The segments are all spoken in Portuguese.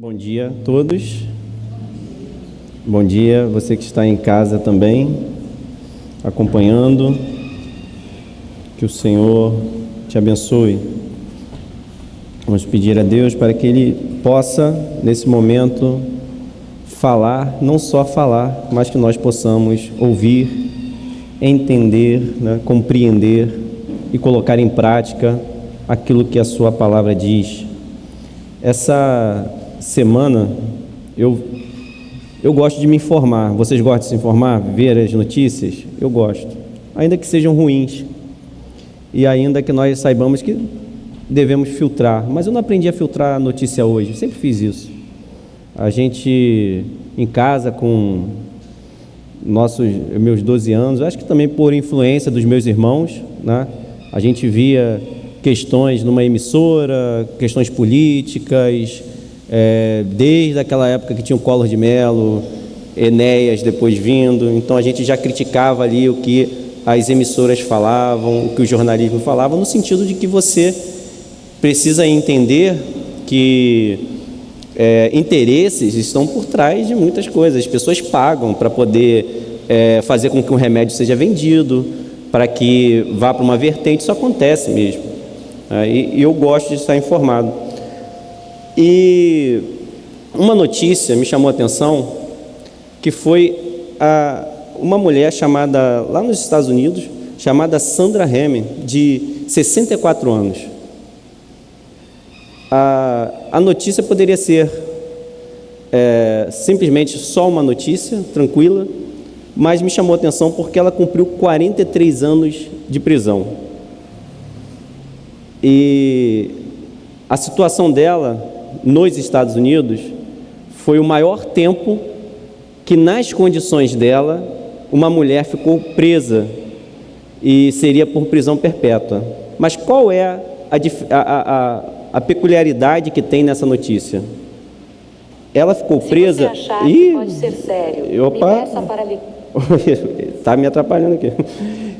Bom dia a todos. Bom dia você que está em casa também, acompanhando. Que o Senhor te abençoe. Vamos pedir a Deus para que Ele possa, nesse momento, falar, não só falar, mas que nós possamos ouvir, entender, compreender e colocar em prática aquilo que a Sua palavra diz. Essa semana eu gosto de me informar. Vocês gostam de se informar? Ver as notícias? Eu gosto, ainda que sejam ruins e ainda que nós saibamos que devemos filtrar, mas eu não aprendi a filtrar a notícia hoje, eu sempre fiz isso. A gente em casa com meus 12 anos, acho que também por influência dos meus irmãos, a gente via questões numa emissora, questões políticas, desde aquela época que tinha o Collor de Mello, Enéas depois vindo, então a gente já criticava ali o que as emissoras falavam, o que o jornalismo falava, no sentido de que você precisa entender que interesses estão por trás de muitas coisas. As pessoas pagam para poder fazer com que um remédio seja vendido, para que vá para uma vertente. Isso acontece mesmo, e eu gosto de estar informado. E uma notícia me chamou a atenção, que foi uma mulher chamada, lá nos Estados Unidos, chamada Sandra Hammond, de 64 anos. A notícia poderia ser simplesmente só uma notícia, tranquila, mas me chamou a atenção porque ela cumpriu 43 anos de prisão. E a situação dela nos Estados Unidos foi o maior tempo que, nas condições dela, uma mulher ficou presa e seria por prisão perpétua. Mas qual é a peculiaridade que tem nessa notícia? Ela ficou presa. Se você achar que pode ser sério, opa, me peça para está me atrapalhando aqui.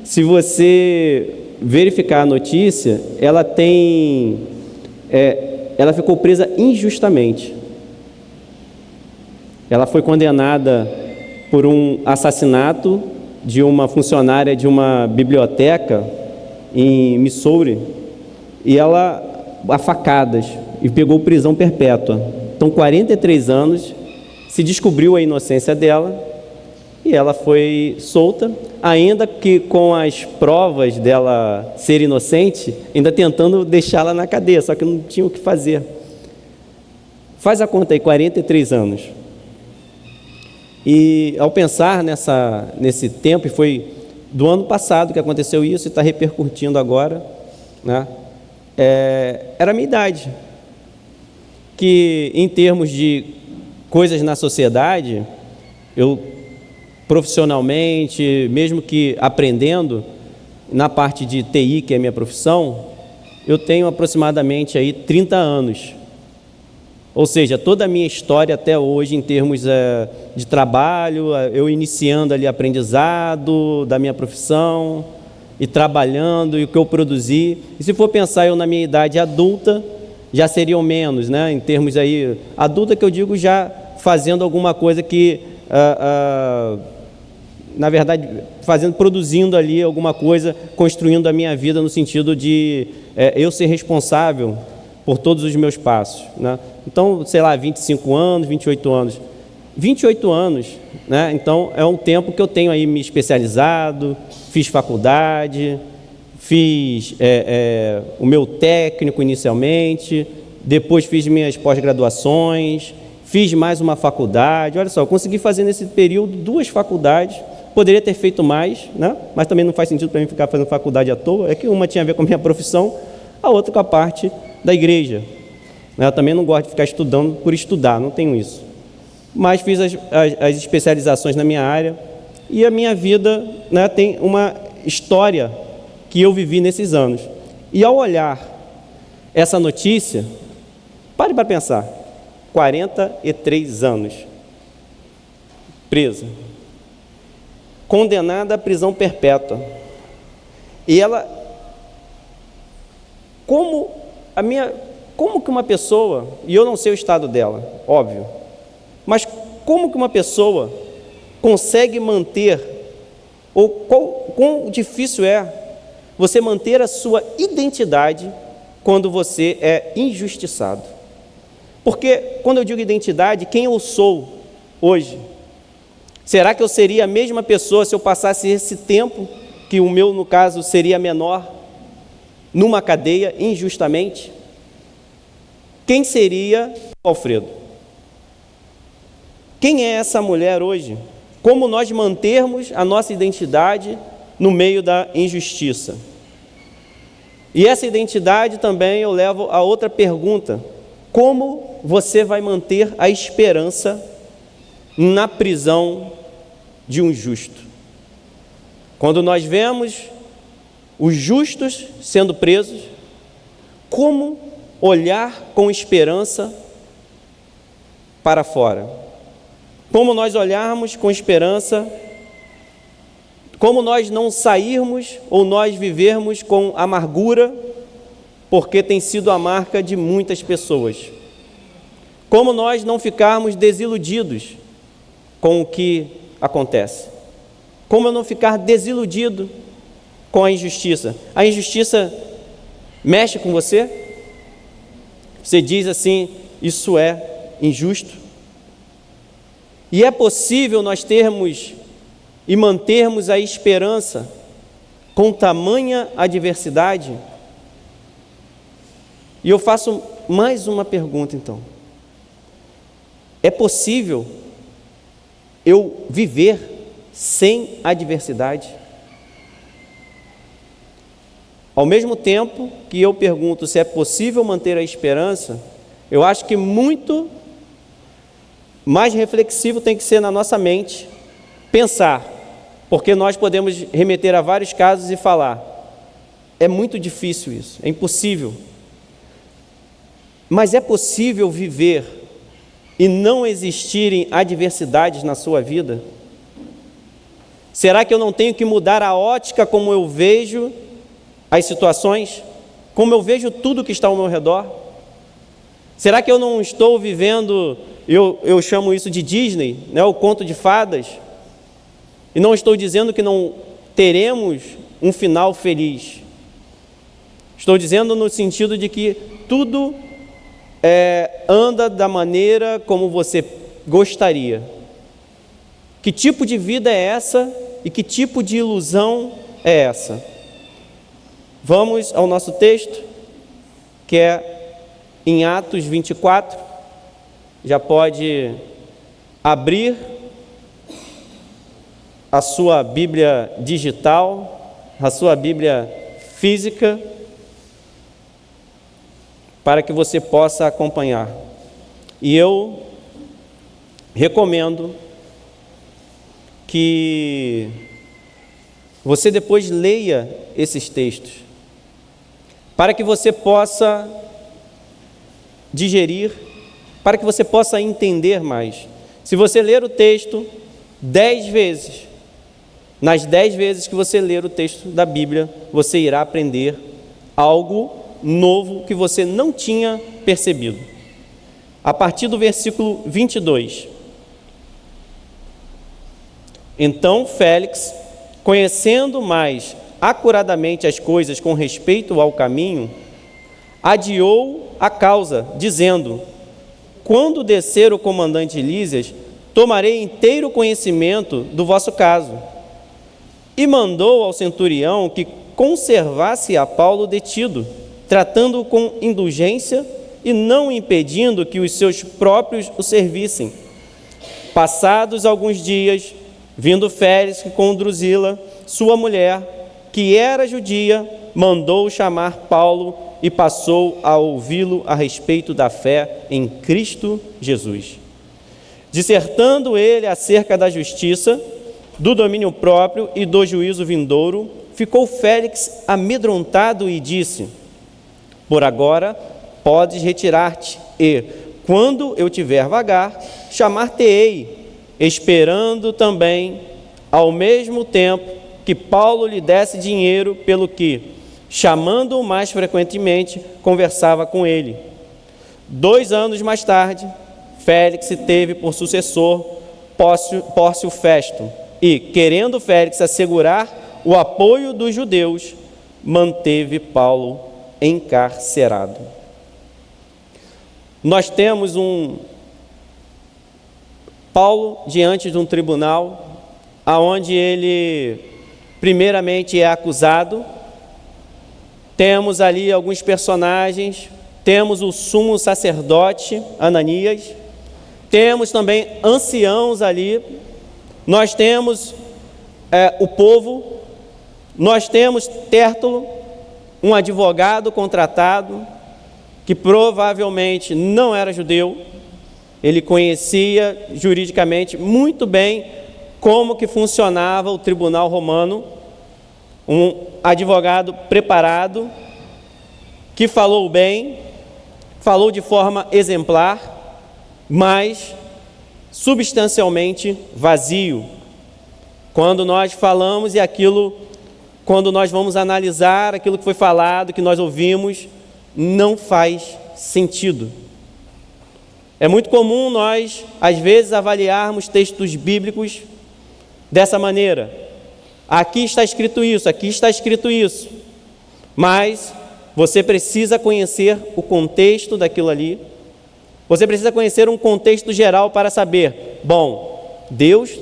Se você verificar a notícia, ela ficou presa injustamente. Ela foi condenada por um assassinato de uma funcionária de uma biblioteca em Missouri, e ela a facadas, e pegou prisão perpétua. Então 43 anos, se descobriu a inocência dela e ela foi solta, ainda que com as provas dela ser inocente, ainda tentando deixá-la na cadeia, só que não tinha o que fazer. Faz a conta aí, 43 anos. E ao pensar nesse tempo, e foi do ano passado que aconteceu isso, e está repercutindo agora, era a minha idade, que em termos de coisas na sociedade, eu profissionalmente, mesmo que aprendendo, na parte de TI, que é a minha profissão, eu tenho aproximadamente aí 30 anos. Ou seja, toda a minha história até hoje, em termos de trabalho, eu iniciando ali aprendizado da minha profissão, e trabalhando, e o que eu produzi. E se for pensar eu na minha idade adulta, já seriam menos, em termos aí, adulta que eu digo já fazendo alguma coisa que, na verdade, produzindo ali alguma coisa, construindo a minha vida no sentido de eu ser responsável por todos os meus passos, Então, sei lá, 25 anos, 28 anos. 28 anos, Então, é um tempo que eu tenho aí me especializado, fiz faculdade, fiz o meu técnico inicialmente, depois fiz minhas pós-graduações, fiz mais uma faculdade. Olha só, eu consegui fazer nesse período 2 faculdades, poderia ter feito mais, mas também não faz sentido para mim ficar fazendo faculdade à toa, é que uma tinha a ver com a minha profissão, a outra com a parte da igreja. Eu também não gosto de ficar estudando por estudar, não tenho isso. Mas fiz as especializações na minha área, e a minha vida tem uma história que eu vivi nesses anos. E ao olhar essa notícia, pare para pensar, 43 anos, presa, condenada à prisão perpétua. E ela, como a minha como que uma pessoa, e eu não sei o estado dela, óbvio, mas como que uma pessoa consegue manter, ou quão difícil é você manter a sua identidade quando você é injustiçado? Porque quando eu digo identidade, quem eu sou hoje? Será que eu seria a mesma pessoa se eu passasse esse tempo, que o meu, no caso, seria menor, numa cadeia, injustamente? Quem seria Alfredo? Quem é essa mulher hoje? Como nós mantermos a nossa identidade no meio da injustiça? E essa identidade também eu levo a outra pergunta: como você vai manter a esperança na prisão de um justo? Quando nós vemos os justos sendo presos, como olhar com esperança para fora? Como nós olharmos com esperança, como nós não sairmos ou nós vivermos com amargura, porque tem sido a marca de muitas pessoas. Como nós não ficarmos desiludidos com o que acontece. Como eu não ficar desiludido com a injustiça. A injustiça mexe com você? Você diz assim, isso é injusto? E é possível nós termos e mantermos a esperança com tamanha adversidade? E eu faço mais uma pergunta então. É possível eu viver sem adversidade? Ao mesmo tempo que eu pergunto se é possível manter a esperança, eu acho que muito mais reflexivo tem que ser na nossa mente, pensar, porque nós podemos remeter a vários casos e falar, é muito difícil isso, é impossível. Mas é possível viver e não existirem adversidades na sua vida? Será que eu não tenho que mudar a ótica como eu vejo as situações? Como eu vejo tudo que está ao meu redor? Será que eu não estou vivendo, eu chamo isso de Disney, né, o conto de fadas? E não estou dizendo que não teremos um final feliz. Estou dizendo no sentido de que tudo anda da maneira como você gostaria. Que tipo de vida é essa e que tipo de ilusão é essa? Vamos ao nosso texto, que é em Atos 24, já pode abrir a sua Bíblia digital, a sua Bíblia física, para que você possa acompanhar. E eu recomendo que você depois leia esses textos, para que você possa digerir, para que você possa entender mais. Se você ler o texto 10 vezes, nas 10 vezes que você ler o texto da Bíblia, você irá aprender algo novo que você não tinha percebido. A partir do versículo 22. Então Félix, conhecendo mais acuradamente as coisas com respeito ao caminho, adiou a causa, dizendo: quando descer o comandante Lísias, tomarei inteiro conhecimento do vosso caso. E mandou ao centurião que conservasse a Paulo detido, tratando-o com indulgência e não impedindo que os seus próprios o servissem. Passados alguns dias, vindo Félix com Drusila, sua mulher, que era judia, mandou chamar Paulo e passou a ouvi-lo a respeito da fé em Cristo Jesus. Dissertando ele acerca da justiça, do domínio próprio e do juízo vindouro, ficou Félix amedrontado e disse: por agora podes retirar-te e, quando eu tiver vagar, chamar-te-ei, esperando também, ao mesmo tempo, que Paulo lhe desse dinheiro, pelo que, chamando-o mais frequentemente, conversava com ele. 2 anos mais tarde, Félix teve por sucessor Pórcio Festo e, querendo Félix assegurar o apoio dos judeus, manteve Paulo encarcerado. Nós temos Paulo diante de um tribunal, aonde ele primeiramente é acusado. Temos ali alguns personagens, temos o sumo sacerdote Ananias, temos também anciãos ali, nós temos o povo, nós temos Tértulo, um advogado contratado, que provavelmente não era judeu. Ele conhecia juridicamente muito bem como que funcionava o tribunal romano, um advogado preparado, que falou bem, falou de forma exemplar, mas substancialmente vazio. Quando nós falamos quando nós vamos analisar aquilo que foi falado, que nós ouvimos, não faz sentido. É muito comum nós, às vezes, avaliarmos textos bíblicos dessa maneira. Aqui está escrito isso, mas você precisa conhecer o contexto daquilo ali, você precisa conhecer um contexto geral para saber, bom, Deus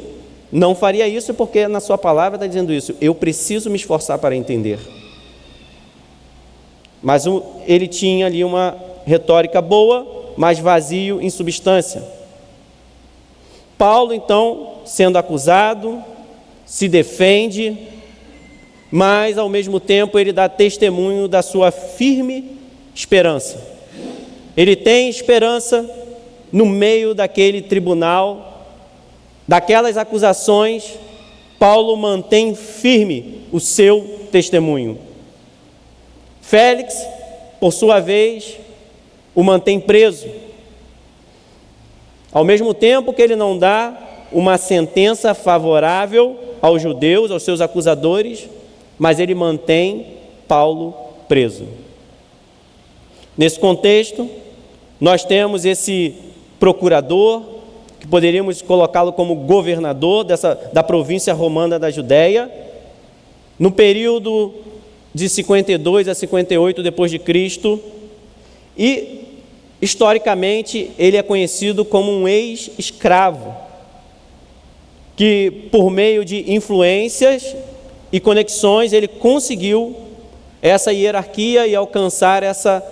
não faria isso porque na sua palavra está dizendo isso, eu preciso me esforçar para entender. Mas ele tinha ali uma retórica boa, mas vazio em substância. Paulo, então, sendo acusado, se defende, mas ao mesmo tempo ele dá testemunho da sua firme esperança. Ele tem esperança no meio daquele tribunal, daquelas acusações. Paulo mantém firme o seu testemunho. Félix, por sua vez, o mantém preso. Ao mesmo tempo que ele não dá uma sentença favorável aos judeus, aos seus acusadores, mas ele mantém Paulo preso. Nesse contexto, nós temos esse procurador, que poderíamos colocá-lo como governador da província romana da Judéia, no período de 52 a 58 depois de Cristo, e historicamente ele é conhecido como um ex-escravo, que por meio de influências e conexões ele conseguiu essa hierarquia e alcançar essa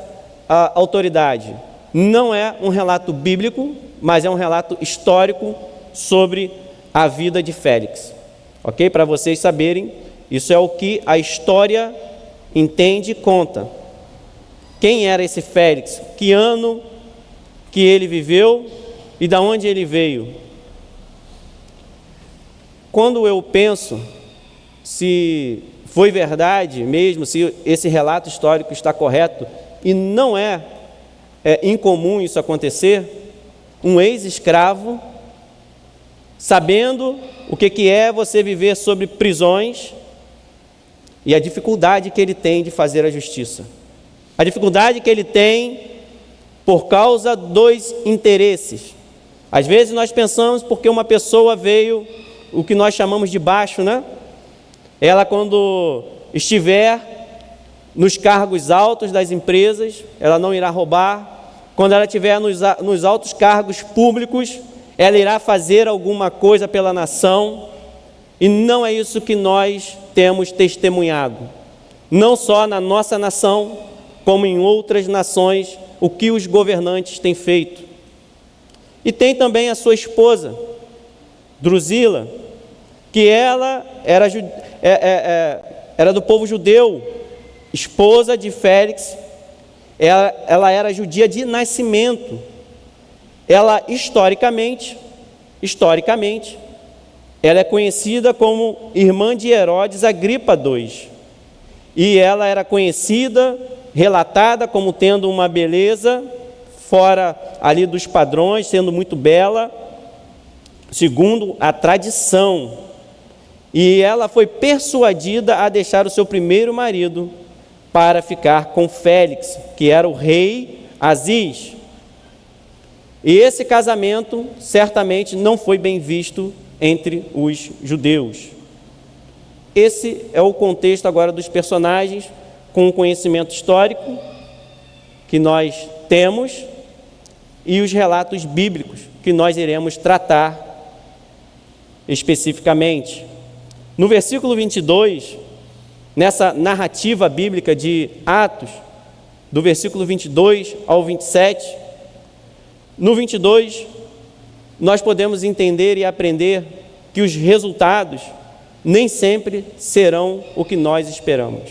autoridade. Não é um relato bíblico, mas é um relato histórico sobre a vida de Félix. Ok? Para vocês saberem, isso é o que a história entende e conta. Quem era esse Félix? Que ano que ele viveu e de onde ele veio? Quando eu penso se foi verdade mesmo, se esse relato histórico está correto, e não é incomum isso acontecer, um ex-escravo, sabendo o que é você viver sob prisões e a dificuldade que ele tem de fazer a justiça, a dificuldade que ele tem por causa dos interesses. Às vezes nós pensamos porque uma pessoa veio, o que nós chamamos de baixo, né? Ela, quando estiver nos cargos altos das empresas, ela não irá roubar. Quando ela estiver nos altos cargos públicos, ela irá fazer alguma coisa pela nação. E não é isso que nós temos testemunhado. Não só na nossa nação, como em outras nações, o que os governantes têm feito. E tem também a sua esposa, Drusila, que ela era do povo judeu, esposa de Félix. Ela era judia de nascimento. Ela, historicamente, ela é conhecida como irmã de Herodes Agripa II. E ela era conhecida, relatada como tendo uma beleza fora ali dos padrões, sendo muito bela, segundo a tradição. E ela foi persuadida a deixar o seu primeiro marido para ficar com Félix, que era o rei Aziz. E esse casamento certamente não foi bem visto entre os judeus. Esse é o contexto agora dos personagens, com o conhecimento histórico que nós temos e os relatos bíblicos que nós iremos tratar especificamente. No versículo 22, nessa narrativa bíblica de Atos, do versículo 22 ao 27, no 22, nós podemos entender e aprender que os resultados nem sempre serão o que nós esperamos.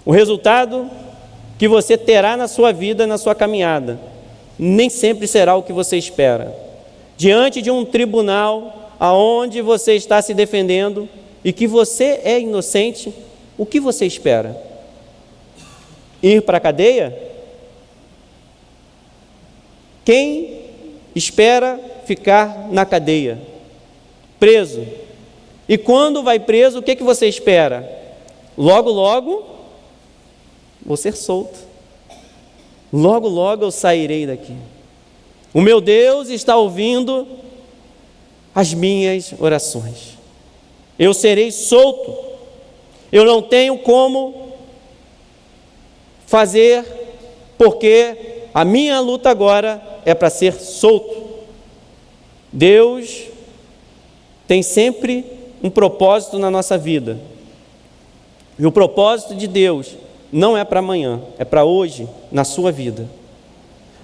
O resultado que você terá na sua vida, na sua caminhada, nem sempre será o que você espera. Diante de um tribunal aonde você está se defendendo e que você é inocente, o que você espera? Ir para a cadeia? Quem espera ficar na cadeia? Preso. E quando vai preso, o que você espera? Logo, logo, vou ser solto. Logo, logo eu sairei daqui. O meu Deus está ouvindo as minhas orações. Eu serei solto. Eu não tenho como fazer, porque a minha luta agora é para ser solto. Deus tem sempre um propósito na nossa vida. E o propósito de Deus não é para amanhã, é para hoje, na sua vida.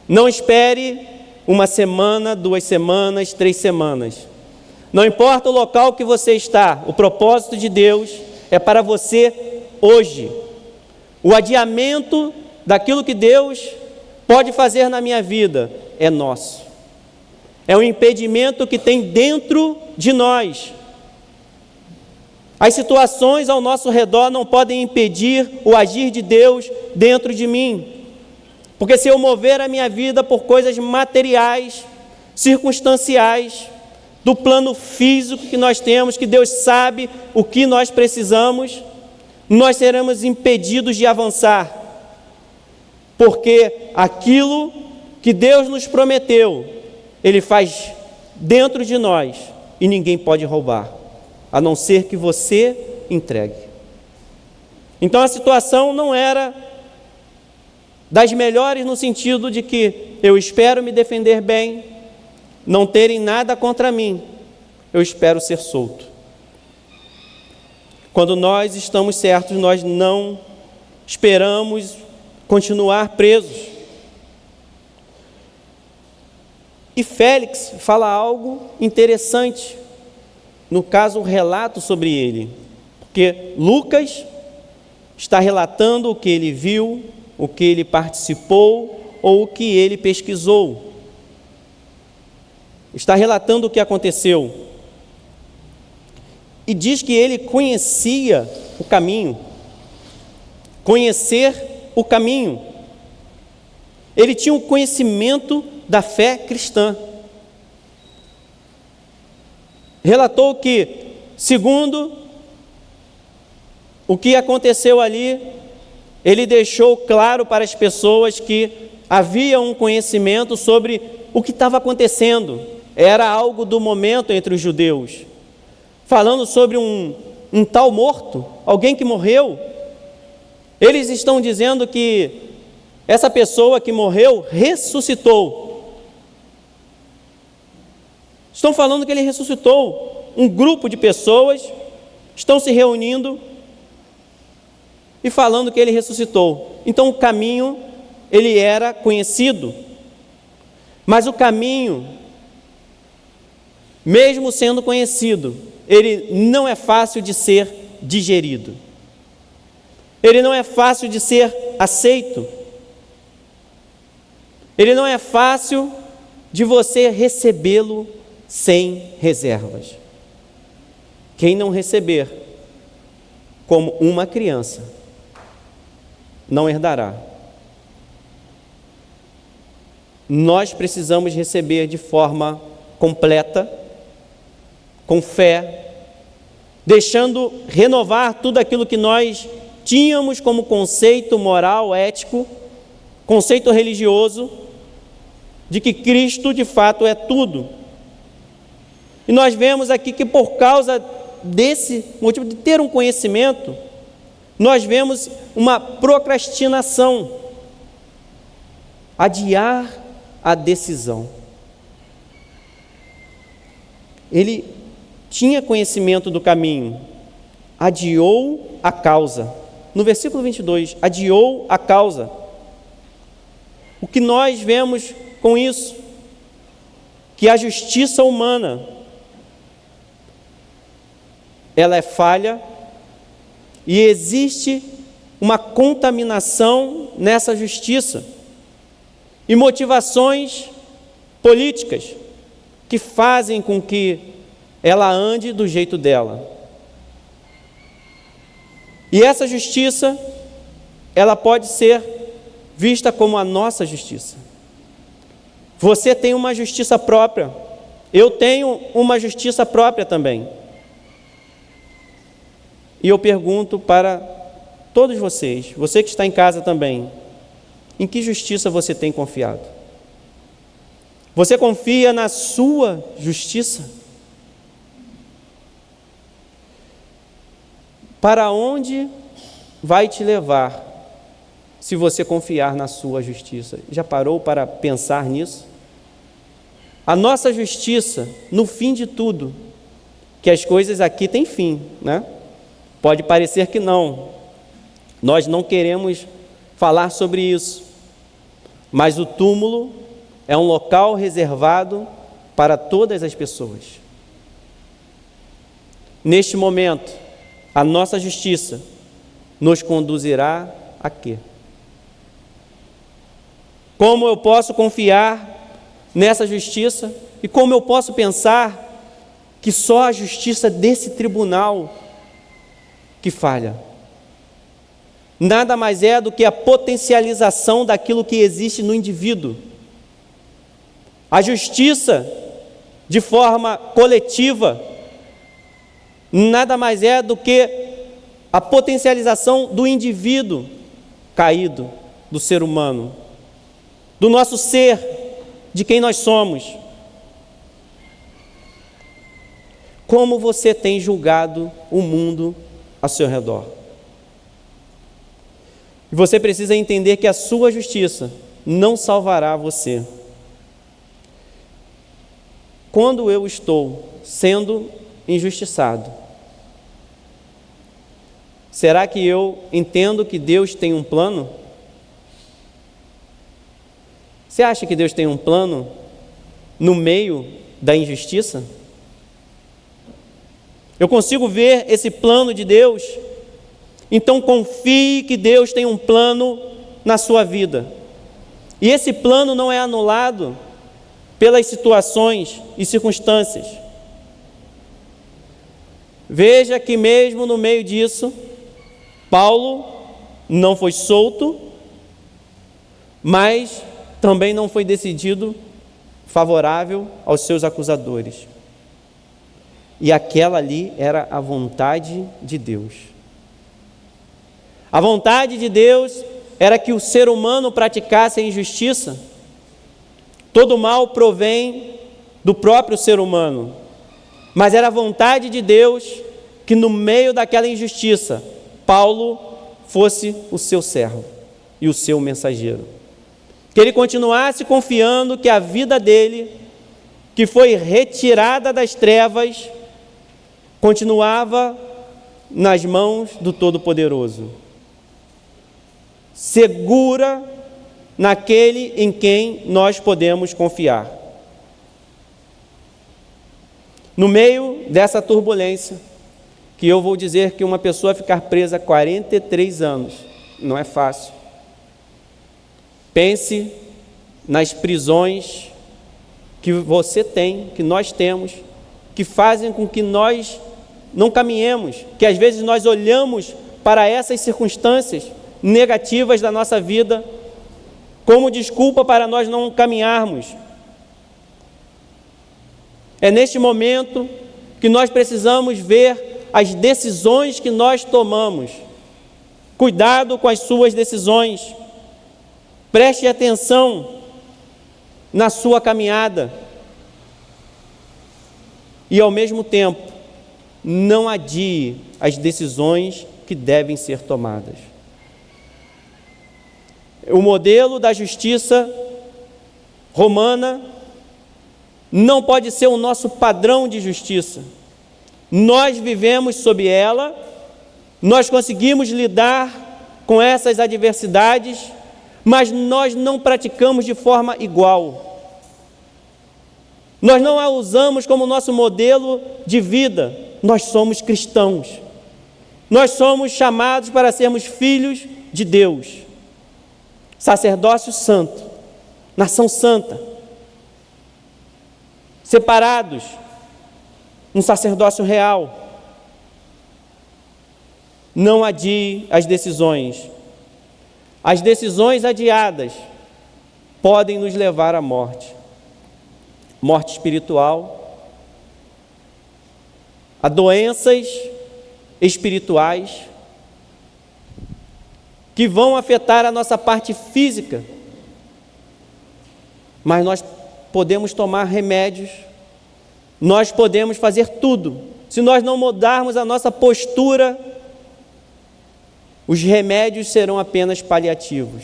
Não espere uma semana, 2 semanas, 3 semanas. Não importa o local que você está, o propósito de Deus é para você hoje. O adiamento daquilo que Deus pode fazer na minha vida é nosso. É um impedimento que tem dentro de nós. As situações ao nosso redor não podem impedir o agir de Deus dentro de mim. Porque se eu mover a minha vida por coisas materiais, circunstanciais, do plano físico que nós temos, que Deus sabe o que nós precisamos, nós seremos impedidos de avançar. Porque aquilo que Deus nos prometeu, Ele faz dentro de nós e ninguém pode roubar, a não ser que você entregue. Então a situação não era das melhores no sentido de que eu espero me defender bem, não terem nada contra mim, eu espero ser solto. Quando nós estamos certos, nós não esperamos continuar presos. E Félix fala algo interessante, no caso, um relato sobre ele, porque Lucas está relatando o que ele viu, o que ele participou ou o que ele pesquisou. Está relatando o que aconteceu. E diz que ele conhecia o caminho. Conhecer o caminho. Ele tinha um conhecimento da fé cristã. Relatou que, segundo o que aconteceu ali, ele deixou claro para as pessoas que havia um conhecimento sobre o que estava acontecendo. Era algo do momento entre os judeus. Falando sobre um tal morto, alguém que morreu. Eles estão dizendo que essa pessoa que morreu ressuscitou. Estão falando que ele ressuscitou. Um grupo de pessoas estão se reunindo e falando que ele ressuscitou. Então o caminho, ele era conhecido. Mas o caminho, mesmo sendo conhecido, ele não é fácil de ser digerido. Ele não é fácil de ser aceito. Ele não é fácil de você recebê-lo sem reservas. Quem não receber como uma criança, não herdará. Nós precisamos receber de forma completa, com fé, deixando renovar tudo aquilo que nós tínhamos como conceito moral, ético, conceito religioso, de que Cristo de fato é tudo. E nós vemos aqui que por causa desse motivo de ter um conhecimento, nós vemos uma procrastinação, adiar a decisão. Ele tinha conhecimento do caminho, adiou a causa. No versículo 22, adiou a causa. O que nós vemos com isso? Que a justiça humana, ela é falha e existe uma contaminação nessa justiça e motivações políticas que fazem com que ela ande do jeito dela. E essa justiça, ela pode ser vista como a nossa justiça. Você tem uma justiça própria, eu tenho uma justiça própria também. E eu pergunto para todos vocês, você que está em casa também, em que justiça você tem confiado? Você confia na sua justiça? Para onde vai te levar se você confiar na sua justiça? Já parou para pensar nisso? A nossa justiça, no fim de tudo, que as coisas aqui têm fim, né? Pode parecer que não. Nós não queremos falar sobre isso. Mas o túmulo é um local reservado para todas as pessoas. Neste momento, a nossa justiça nos conduzirá a quê? Como eu posso confiar nessa justiça? E como eu posso pensar que só a justiça desse tribunal que falha? Nada mais é do que a potencialização daquilo que existe no indivíduo. A justiça, de forma coletiva, nada mais é do que a potencialização do indivíduo caído, do ser humano, do nosso ser, de quem nós somos. Como você tem julgado o mundo ao seu redor? E você precisa entender que a sua justiça não salvará você. Quando eu estou sendo injustiçado, será que eu entendo que Deus tem um plano? Você acha que Deus tem um plano no meio da injustiça? Eu consigo ver esse plano de Deus? Então confie que Deus tem um plano na sua vida. E esse plano não é anulado pelas situações e circunstâncias. Veja que mesmo no meio disso, Paulo não foi solto, mas também não foi decidido favorável aos seus acusadores. E aquela ali era a vontade de Deus. A vontade de Deus era que o ser humano praticasse a injustiça. Todo mal provém do próprio ser humano, mas era a vontade de Deus que no meio daquela injustiça, Paulo fosse o seu servo e o seu mensageiro. Que ele continuasse confiando que a vida dele, que foi retirada das trevas, continuava nas mãos do Todo-Poderoso, segura naquele em quem nós podemos confiar. No meio dessa turbulência, que eu vou dizer que uma pessoa ficar presa 43 anos, não é fácil. Pense nas prisões que você tem, que nós temos, que fazem com que nós não caminhemos, que às vezes nós olhamos para essas circunstâncias negativas da nossa vida como desculpa para nós não caminharmos. É neste momento que nós precisamos ver as decisões que nós tomamos. Cuidado com as suas decisões. Preste atenção. na sua caminhada. E ao mesmo tempo, não adie as decisões que devem ser tomadas. O modelo da justiça romana não pode ser o nosso padrão de justiça. Nós vivemos sob ela, nós conseguimos lidar com essas adversidades, mas nós não praticamos de forma igual. Nós não a usamos como nosso modelo de vida. Nós somos cristãos. Nós somos chamados para sermos filhos de Deus. Sacerdócio santo, nação santa, separados, um sacerdócio real. Não adie as decisões. As decisões adiadas podem nos levar à morte. Morte espiritual, a doenças espirituais que vão afetar a nossa parte física, mas nós podemos tomar remédios, nós podemos fazer tudo. Se nós não mudarmos a nossa postura, os remédios serão apenas paliativos,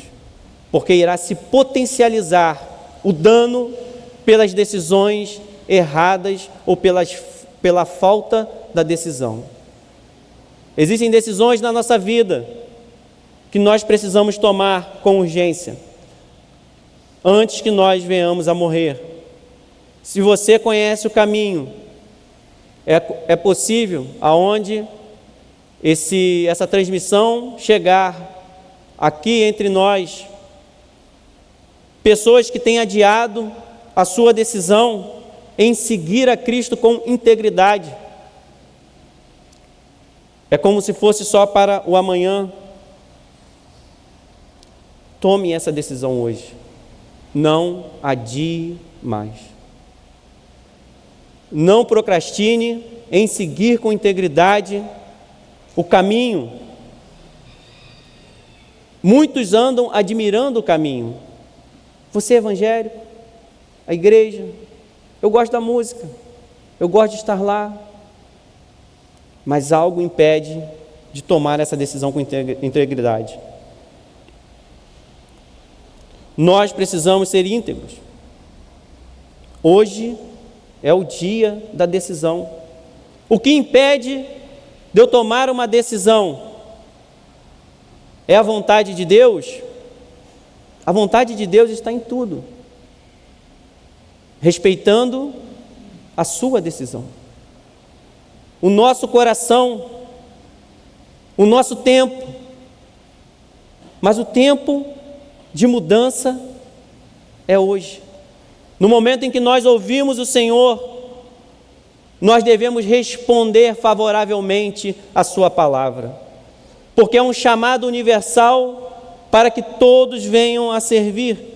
porque irá se potencializar o dano pelas decisões erradas ou pela falta da decisão. Existem decisões na nossa vida que nós precisamos tomar com urgência, antes que nós venhamos a morrer. Se você conhece o caminho, é possível, aonde essa transmissão chegar aqui entre nós, pessoas que têm adiado a sua decisão em seguir a Cristo com integridade. É como se fosse só para o amanhã. Tome essa decisão hoje. Não adie mais. Não procrastine em seguir com integridade o caminho. Muitos andam admirando o caminho. Você é evangélico? A igreja? Eu gosto da música. Eu gosto de estar lá. Mas algo impede de tomar essa decisão com integridade. Nós precisamos ser íntegros. Hoje é o dia da decisão. O que impede de eu tomar uma decisão é a vontade de Deus? A vontade de Deus está em tudo, respeitando a sua decisão. O nosso coração, o nosso tempo, mas o tempo de mudança é hoje. No momento em que nós ouvimos o Senhor, nós devemos responder favoravelmente à sua palavra, porque é um chamado universal para que todos venham a servir.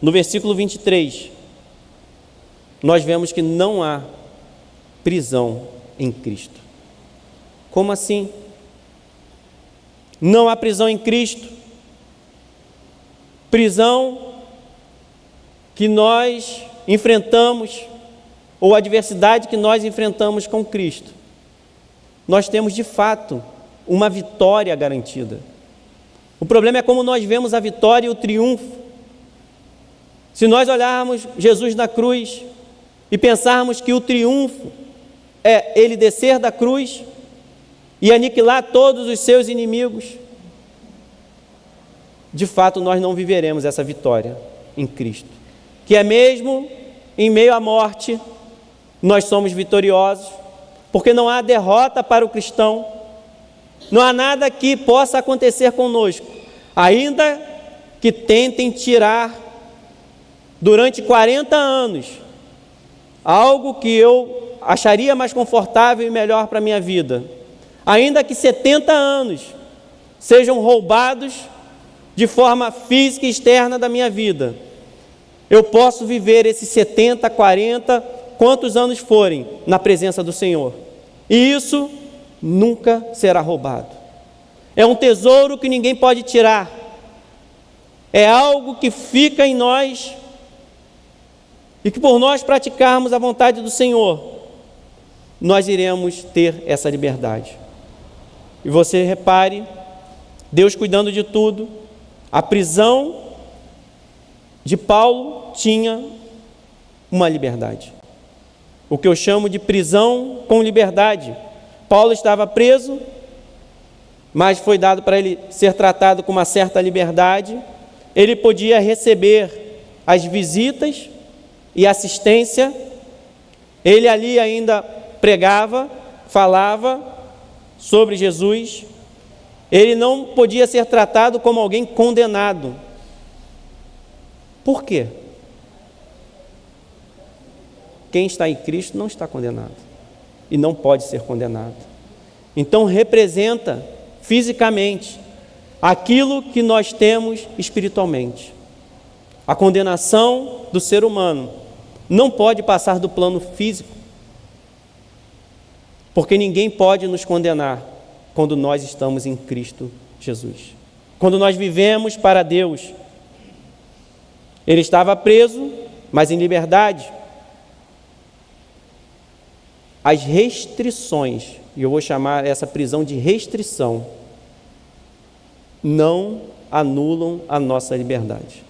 No versículo 23, nós vemos que não há prisão em Cristo. Como assim? Não há prisão em Cristo. Prisão que nós enfrentamos, ou adversidade que nós enfrentamos com Cristo. Nós temos de fato uma vitória garantida. O problema é como nós vemos a vitória e o triunfo. Se nós olharmos Jesus na cruz e pensarmos que o triunfo é Ele descer da cruz e aniquilar todos os seus inimigos, de fato nós não viveremos essa vitória em Cristo, que é mesmo em meio à morte, nós somos vitoriosos, porque não há derrota para o cristão, não há nada que possa acontecer conosco, ainda que tentem tirar durante 40 anos algo que eu acharia mais confortável e melhor para a minha vida, ainda que 70 anos sejam roubados de forma física e externa da minha vida, eu posso viver esses 70, 40, quantos anos forem, na presença do Senhor. E isso nunca será roubado. É um tesouro que ninguém pode tirar. é algo que fica em nós e que por nós praticarmos a vontade do Senhor, nós iremos ter essa liberdade. E você repare, Deus cuidando de tudo, a prisão de Paulo tinha uma liberdade. O que eu chamo de prisão com liberdade. Paulo estava preso, mas foi dado para ele ser tratado com uma certa liberdade. Ele podia receber as visitas e assistência. Ele ali ainda pregava, falava sobre Jesus. Ele não podia ser tratado como alguém condenado. Por quê? Quem está em Cristo não está condenado e não pode ser condenado. Então representa fisicamente aquilo que nós temos espiritualmente. A condenação do ser humano não pode passar do plano físico, porque ninguém pode nos condenar quando nós estamos em Cristo Jesus. Quando nós vivemos para Deus. Ele estava preso, mas em liberdade. As restrições, e eu vou chamar essa prisão de restrição, não anulam a nossa liberdade.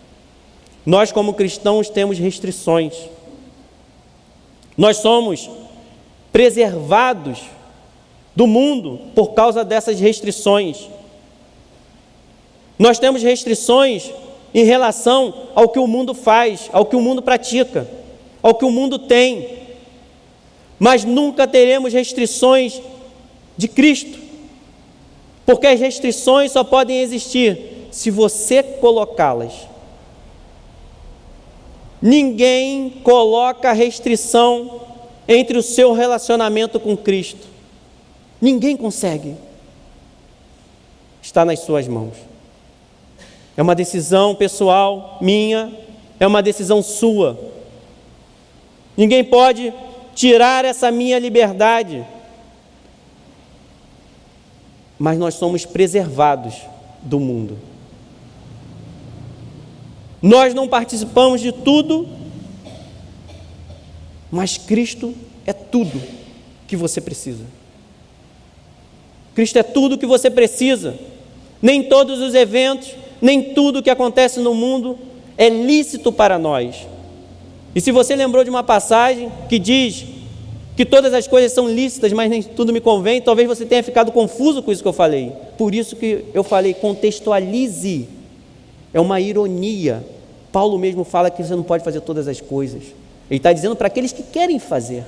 Nós, como cristãos, temos restrições. Nós somos preservados do mundo por causa dessas restrições. Nós temos restrições em relação ao que o mundo faz, ao que o mundo pratica, ao que o mundo tem. Mas nunca teremos restrições de Cristo, porque as restrições só podem existir se você colocá-las. Ninguém coloca restrição entre o seu relacionamento com Cristo. Ninguém consegue. Está nas suas mãos. É uma decisão pessoal minha, é uma decisão sua. Ninguém pode tirar essa minha liberdade. Mas nós somos preservados do mundo. Nós não participamos de tudo, mas Cristo é tudo que você precisa. Cristo é tudo que você precisa. Nem todos os eventos, nem tudo que acontece no mundo é lícito para nós. E se você lembrou de uma passagem que diz que todas as coisas são lícitas, mas nem tudo me convém, talvez você tenha ficado confuso com isso que eu falei. Por isso que eu falei, contextualize. É uma ironia. Paulo mesmo fala que você não pode fazer todas as coisas. Ele está dizendo para aqueles que querem fazer.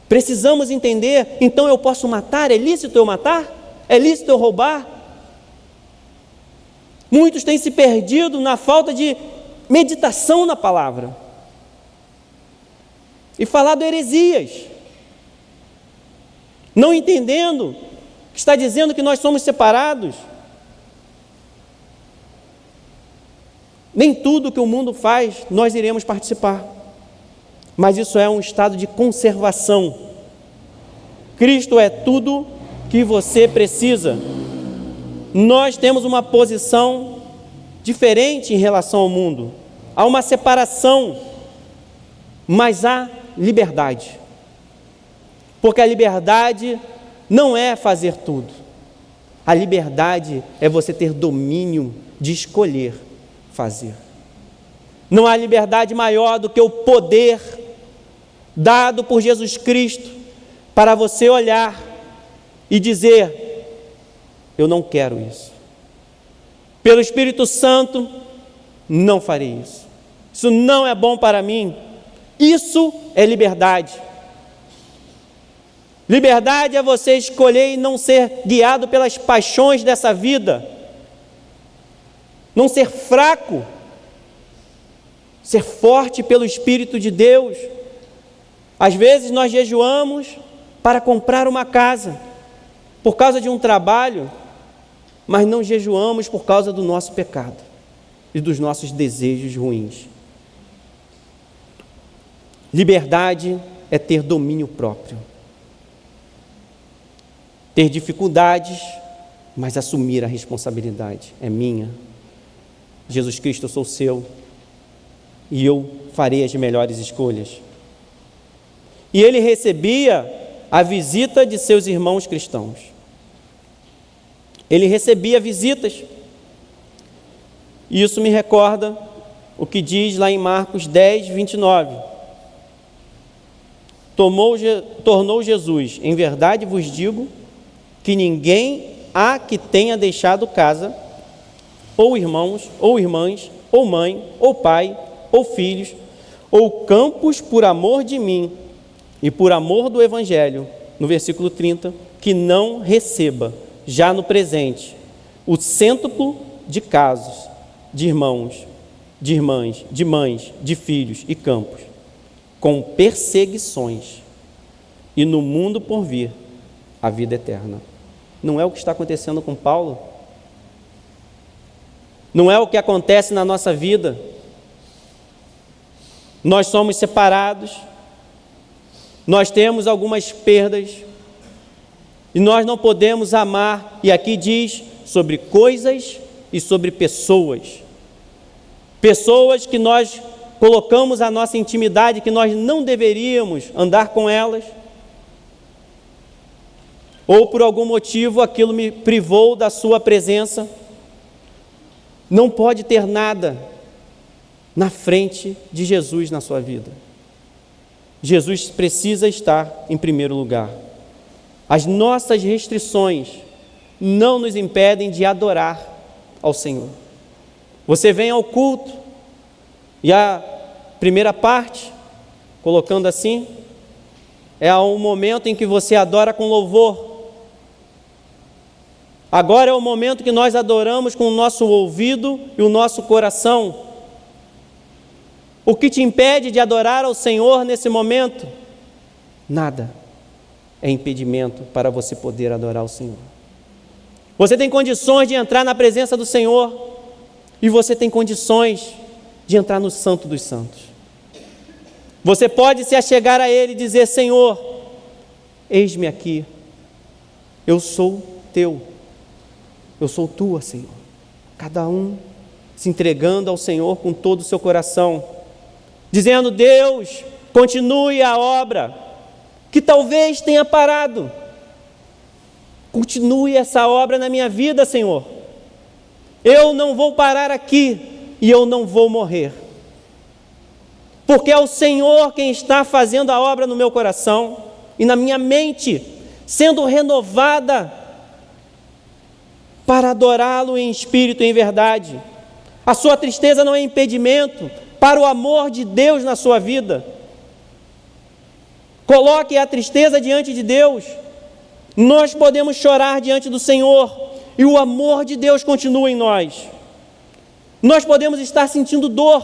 Precisamos entender, então eu posso matar? É lícito eu matar? É lícito eu roubar? Muitos têm se perdido na falta de meditação na palavra. E falado heresias. Não entendendo que está dizendo que nós somos separados. Nem tudo que o mundo faz, nós iremos participar. Mas isso é um estado de conservação. Cristo é tudo que você precisa. Nós temos uma posição diferente em relação ao mundo. Há uma separação, mas há liberdade. Porque a liberdade não é fazer tudo. A liberdade é você ter domínio de escolher fazer. Não há liberdade maior do que o poder dado por Jesus Cristo para você olhar e dizer: eu não quero isso. Pelo Espírito Santo, não farei isso. Isso não é bom para mim. Isso é liberdade. Liberdade é você escolher e não ser guiado pelas paixões dessa vida. Não ser fraco. Ser forte pelo Espírito de Deus. Às vezes nós jejuamos para comprar uma casa, por causa de um trabalho, mas não jejuamos por causa do nosso pecado e dos nossos desejos ruins. Liberdade é ter domínio próprio. Ter dificuldades, mas assumir a responsabilidade. É minha. Jesus Cristo, eu sou seu e eu farei as melhores escolhas. E ele recebia a visita de seus irmãos cristãos. Ele recebia visitas. E isso me recorda o que diz lá em Marcos 10, 29. Tornou Jesus, em verdade vos digo, que ninguém há que tenha deixado casa, ou irmãos, ou irmãs, ou mãe, ou pai, ou filhos, ou campos por amor de mim e por amor do Evangelho, no versículo 30, que não receba, já no presente, o cêntuplo de casos, de irmãos, de irmãs, de mães, de filhos e campos, com perseguições, e no mundo por vir, a vida eterna. Não é o que está acontecendo com Paulo? Não é o que acontece na nossa vida? Nós somos separados, nós temos algumas perdas, e nós não podemos amar, e aqui diz sobre coisas e sobre pessoas. Pessoas que nós colocamos a nossa intimidade, que nós não deveríamos andar com elas, ou por algum motivo aquilo me privou da sua presença. Não pode ter nada na frente de Jesus na sua vida. Jesus precisa estar em primeiro lugar. As nossas restrições não nos impedem de adorar ao Senhor. Você vem ao culto e a primeira parte, colocando assim, é um momento em que você adora com louvor. Agora é o momento que nós adoramos com o nosso ouvido e o nosso coração. O que te impede de adorar ao Senhor nesse momento? Nada é impedimento para você poder adorar ao Senhor. Você tem condições de entrar na presença do Senhor e você tem condições de entrar no Santo dos Santos. Você pode se achegar a Ele e dizer: Senhor, eis-me aqui, eu sou teu, eu sou tua, Senhor. Cada um se entregando ao Senhor com todo o seu coração, dizendo: Deus, continue a obra que talvez tenha parado. Continue essa obra na minha vida, Senhor. Eu não vou parar aqui e eu não vou morrer, porque é o Senhor quem está fazendo a obra no meu coração e na minha mente, sendo renovada para adorá-lo em espírito e em verdade. A sua tristeza não é impedimento para o amor de Deus na sua vida. Coloque a tristeza diante de Deus. Nós podemos chorar diante do Senhor e o amor de Deus continua em nós. Nós podemos estar sentindo dor,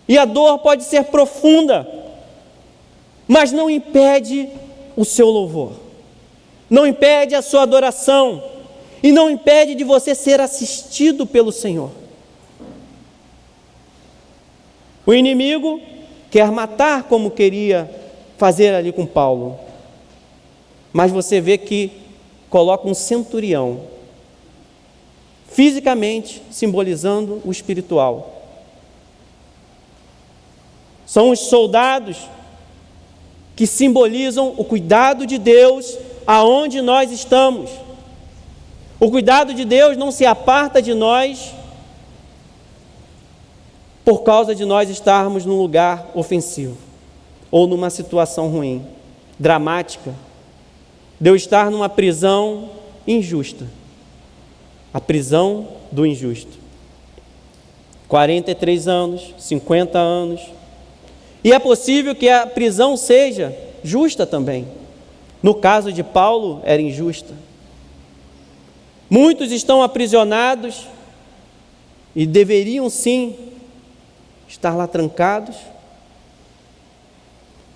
e a dor pode ser profunda, mas não impede o seu louvor, não impede a sua adoração, e não impede de você ser assistido pelo Senhor. O inimigo quer matar, como queria fazer ali com Paulo, mas você vê que coloca um centurião, fisicamente simbolizando o espiritual. São os soldados que simbolizam o cuidado de Deus aonde nós estamos. O cuidado de Deus não se aparta de nós por causa de nós estarmos num lugar ofensivo ou numa situação ruim, dramática, de eu estar numa prisão injusta, a prisão do injusto. 43 anos, 50 anos, e é possível que a prisão seja justa também. No caso de Paulo, era injusta. Muitos estão aprisionados e deveriam sim estar lá trancados,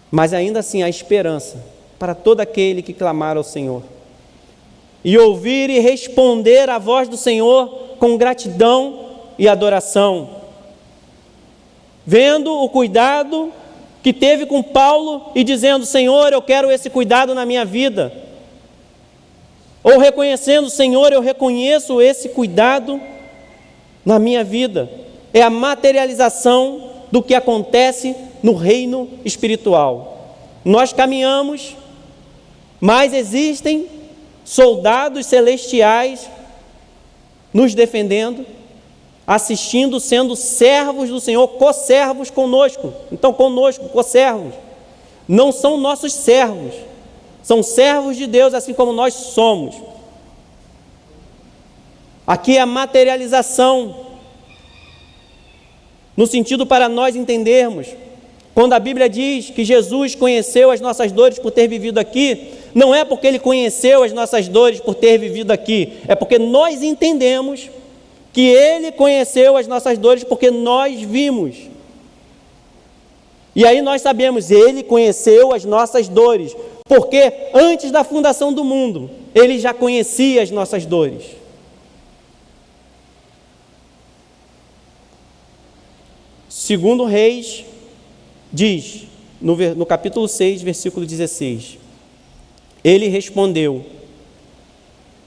mas ainda assim há esperança para todo aquele que clamar ao Senhor e ouvir e responder à voz do Senhor com gratidão e adoração, vendo o cuidado que teve com Paulo e dizendo: Senhor, eu quero esse cuidado na minha vida, ou reconhecendo: Senhor, eu reconheço esse cuidado na minha vida. É a materialização do que acontece no reino espiritual. Nós caminhamos, mas existem soldados celestiais nos defendendo, assistindo, sendo servos do Senhor, co-servos conosco. Então, conosco, co-servos. Não são nossos servos, são servos de Deus, assim como nós somos. Aqui é a materialização, no sentido para nós entendermos. Quando a Bíblia diz que Jesus conheceu as nossas dores por ter vivido aqui, não é porque Ele conheceu as nossas dores por ter vivido aqui, é porque nós entendemos que Ele conheceu as nossas dores porque nós vimos. E aí nós sabemos, Ele conheceu as nossas dores, porque antes da fundação do mundo, Ele já conhecia as nossas dores. Segundo Reis, diz, no capítulo 6, versículo 16, Ele respondeu: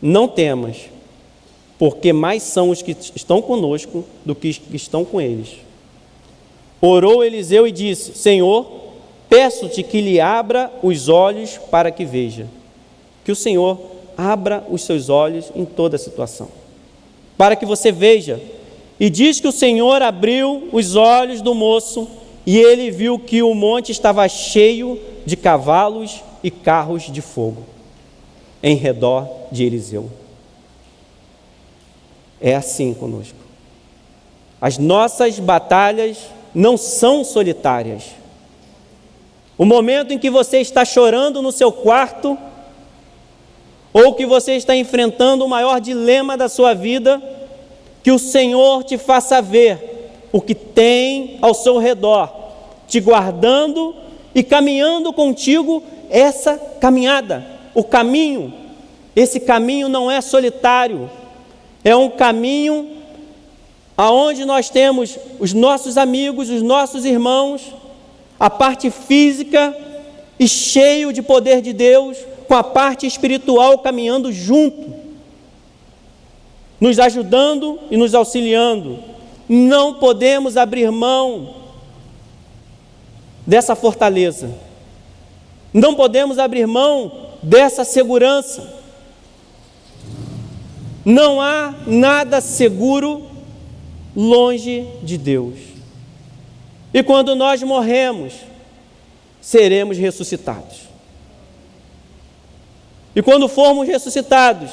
não temas, porque mais são os que estão conosco do que os que estão com eles. Orou Eliseu e disse: Senhor, peço-te que lhe abra os olhos para que veja. Que o Senhor abra os seus olhos em toda a situação, para que você veja. E diz que o Senhor abriu os olhos do moço, e ele viu que o monte estava cheio de cavalos e carros de fogo em redor de Eliseu. É assim conosco. As nossas batalhas não são solitárias. O momento em que você está chorando no seu quarto, ou que você está enfrentando o maior dilema da sua vida, que o Senhor te faça ver o que tem ao seu redor, te guardando e caminhando contigo essa caminhada, o caminho. Esse caminho não é solitário, é um caminho aonde nós temos os nossos amigos, os nossos irmãos, a parte física e cheio de poder de Deus, com a parte espiritual caminhando junto, nos ajudando e nos auxiliando. Não podemos abrir mão dessa fortaleza, não podemos abrir mão dessa segurança. Não há nada seguro longe de Deus. E quando nós morremos, seremos ressuscitados. E quando formos ressuscitados,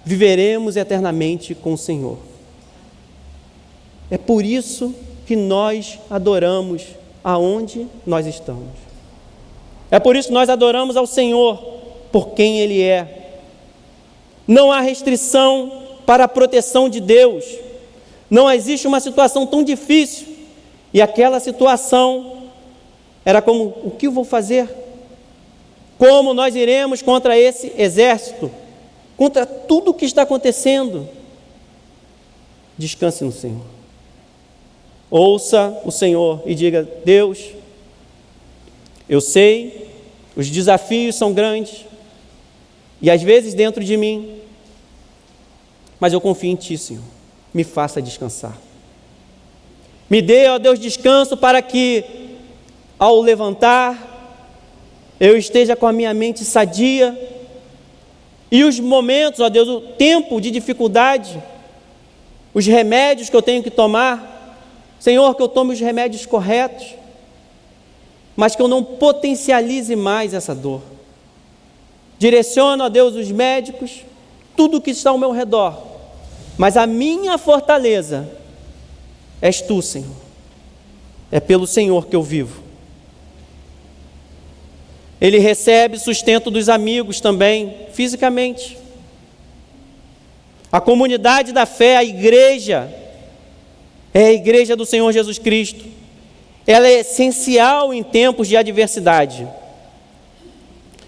viveremos eternamente com o Senhor. É por isso que nós adoramos aonde nós estamos. É por isso que nós adoramos ao Senhor, por quem Ele é. Não há restrição para a proteção de Deus. Não existe uma situação tão difícil, e aquela situação era como: o que eu vou fazer? Como nós iremos contra esse exército? Contra tudo o que está acontecendo? Descanse no Senhor. Ouça o Senhor e diga: Deus, eu sei, os desafios são grandes, e às vezes dentro de mim, mas eu confio em Ti, Senhor. Me faça descansar. Me dê, ó Deus, descanso para que, ao levantar, eu esteja com a minha mente sadia, e os momentos, ó Deus, o tempo de dificuldade, os remédios que eu tenho que tomar, Senhor, que eu tome os remédios corretos, mas que eu não potencialize mais essa dor. Direciona, ó Deus, os médicos, tudo que está ao meu redor, mas a minha fortaleza és Tu, Senhor. É pelo Senhor que eu vivo. Ele recebe sustento dos amigos também, fisicamente. A comunidade da fé, a igreja, é a igreja do Senhor Jesus Cristo. Ela é essencial em tempos de adversidade.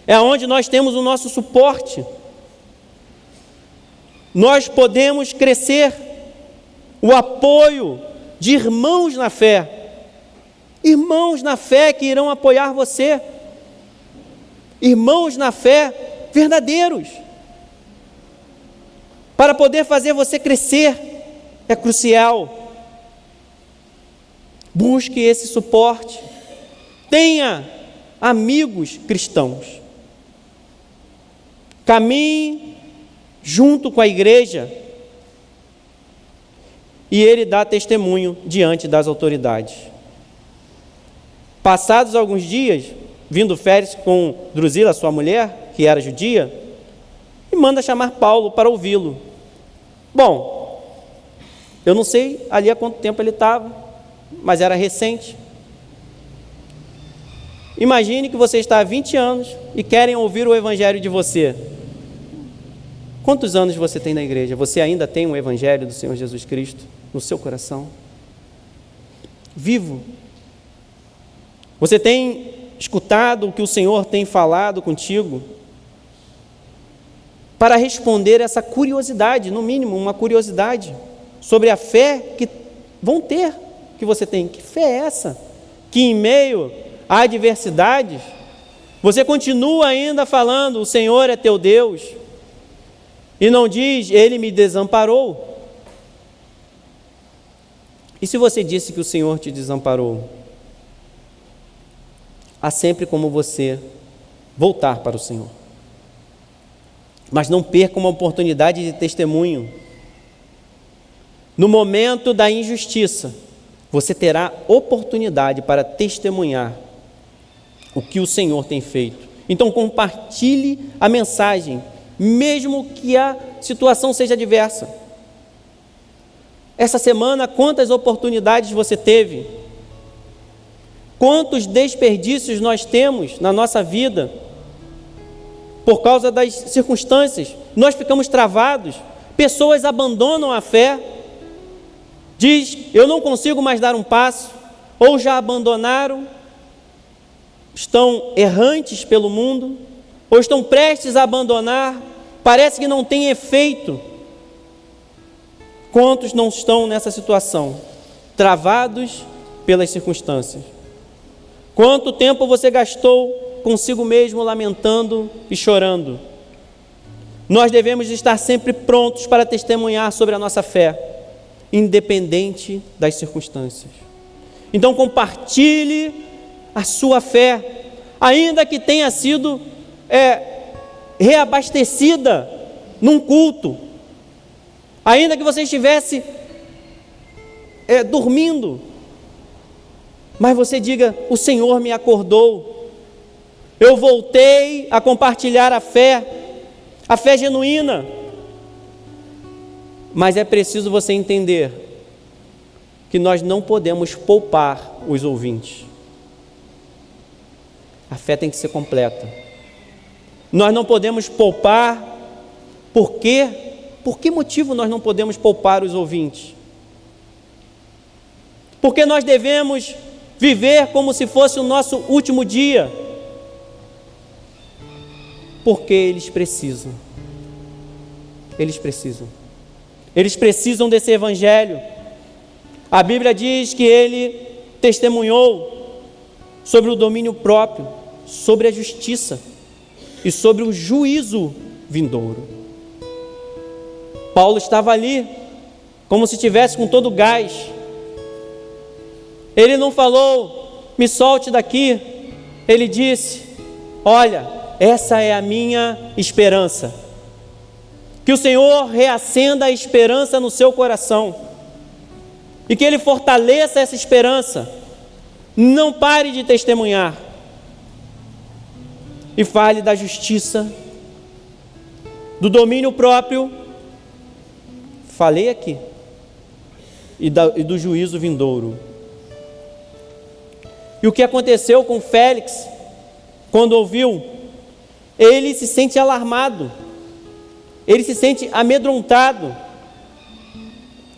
É onde nós temos o nosso suporte. Nós podemos crescer. O apoio de irmãos na fé. Irmãos na fé que irão apoiar você. Irmãos na fé verdadeiros, para poder fazer você crescer. é crucial. Busque esse suporte. Tenha amigos cristãos. Caminhe junto com a igreja. E ele dá testemunho diante das autoridades. Passados alguns dias, vindo Félix com Drusila, sua mulher, que era judia, e manda chamar Paulo para ouvi-lo. Bom, eu não sei ali há quanto tempo ele estava, mas era recente. Imagine que você está há 20 anos e querem ouvir o evangelho de você. Quantos anos você tem na igreja? Você ainda tem o evangelho do Senhor Jesus Cristo no seu coração? Vivo. Você tem escutado o que o Senhor tem falado contigo? Para responder essa curiosidade, no mínimo uma curiosidade, sobre a fé que vão ter, que você tem. Que fé é essa? Que em meio a adversidades, você continua ainda falando, o Senhor é teu Deus, e não diz, Ele me desamparou. E se você disse que o Senhor te desamparou? Há sempre como você voltar para o Senhor. Mas não perca uma oportunidade de testemunho. No momento da injustiça, você terá oportunidade para testemunhar o que o Senhor tem feito. Então compartilhe a mensagem, mesmo que a situação seja adversa. Essa semana, quantas oportunidades você teve? Quantos desperdícios nós temos na nossa vida por causa das circunstâncias? Nós ficamos travados, pessoas abandonam a fé, diz, eu não consigo mais dar um passo, ou já abandonaram, estão errantes pelo mundo, ou estão prestes a abandonar, parece que não tem efeito. Quantos não estão nessa situação, travados pelas circunstâncias? Quanto tempo você gastou consigo mesmo lamentando e chorando? Nós devemos estar sempre prontos para testemunhar sobre a nossa fé, independente das circunstâncias. Então compartilhe a sua fé, ainda que tenha sido reabastecida num culto, ainda que você estivesse dormindo, mas você diga, o Senhor me acordou, eu voltei a compartilhar a fé genuína. Mas é preciso você entender que nós não podemos poupar os ouvintes. A fé tem que ser completa. Nós não podemos poupar. Por quê? Por que motivo nós não podemos poupar os ouvintes? Porque nós devemos viver como se fosse o nosso último dia. Porque eles precisam. Eles precisam. Eles precisam desse evangelho. A Bíblia diz que ele testemunhou sobre o domínio próprio, sobre a justiça e sobre o juízo vindouro. Paulo estava ali, como se estivesse com todo o gás. Ele não falou, me solte daqui. Ele disse, olha, essa é a minha esperança. Que o Senhor reacenda a esperança no seu coração. E que Ele fortaleça essa esperança. Não pare de testemunhar. E fale da justiça, do domínio próprio. Falei aqui. E do juízo vindouro. E o que aconteceu com Félix, quando ouviu, ele se sente alarmado, ele se sente amedrontado,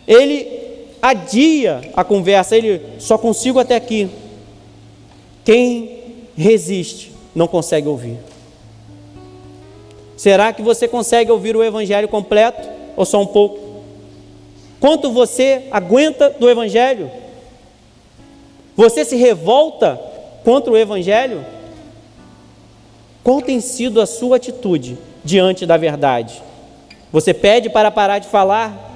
ele adia a conversa, ele só consigo até aqui. Quem resiste não consegue ouvir. Será que você consegue ouvir o evangelho completo ou só um pouco? Quanto você aguenta do evangelho? Você se revolta contra o evangelho? Qual tem sido a sua atitude diante da verdade? Você pede para parar de falar?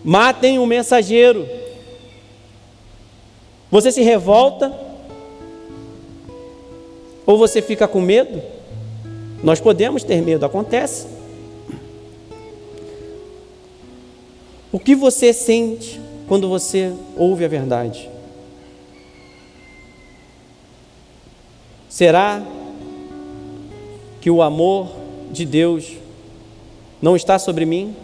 matem o mensageiro. Você se revolta? Ou você fica com medo? Nós podemos ter medo, acontece. O que você sente quando você ouve a verdade? Será que o amor de Deus não está sobre mim?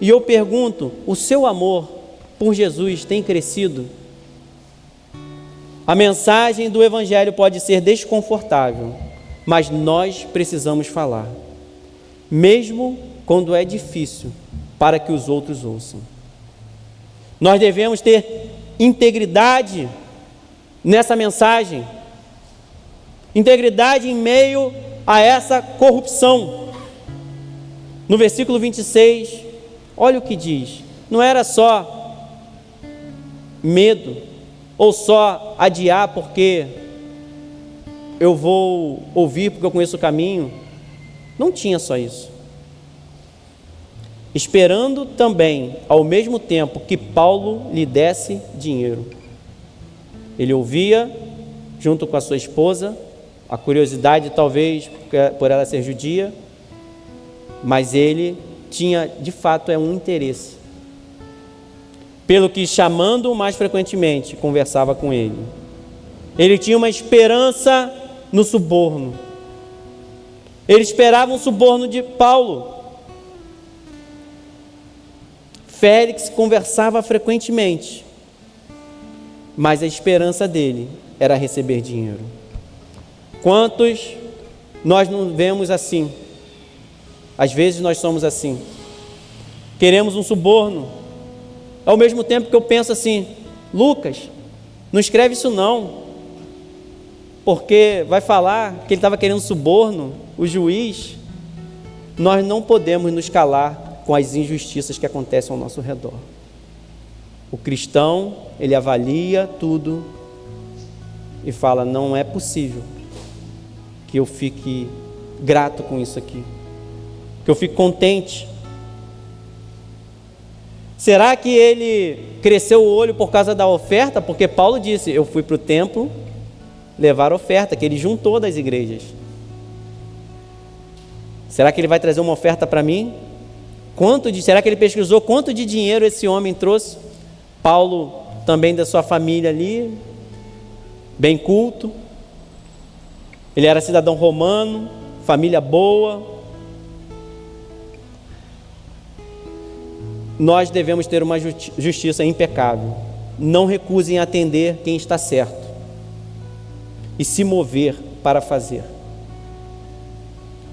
E eu pergunto, o seu amor por Jesus tem crescido? A mensagem do Evangelho pode ser desconfortável, mas nós precisamos falar, mesmo quando é difícil, para que os outros ouçam. Nós devemos ter integridade nessa mensagem, integridade em meio a essa corrupção. No versículo 26, olha o que diz: não era só medo, ou só adiar porque eu vou ouvir porque eu conheço o caminho. Não tinha só isso. Esperando também, ao mesmo tempo, que Paulo lhe desse dinheiro. Ele ouvia, junto com a sua esposa, a curiosidade talvez por ela ser judia, mas ele tinha, de fato, um interesse. Pelo que, chamando-o mais frequentemente, conversava com ele. Ele tinha uma esperança no suborno. Ele esperava um suborno de Paulo. Félix conversava frequentemente, mas a esperança dele era receber dinheiro. Quantos nós não vemos assim? Às vezes nós somos assim. Queremos um suborno. Ao mesmo tempo que eu penso assim: Lucas, não escreve isso não, porque vai falar que ele estava querendo suborno, o juiz. Nós não podemos nos calar com as injustiças que acontecem ao nosso redor. O cristão, ele avalia tudo e fala: não é possível que eu fique grato com isso aqui, que eu fique contente. Será que ele cresceu o olho por causa da oferta? Porque Paulo disse: eu fui para o templo levar oferta, que ele juntou das igrejas. Será que ele vai trazer uma oferta para mim? Será que ele pesquisou quanto de dinheiro esse homem trouxe? Paulo também, da sua família ali, bem culto. Ele era cidadão romano, família boa. Nós devemos ter uma justiça impecável. Não recuse em atender quem está certo e se mover para fazer.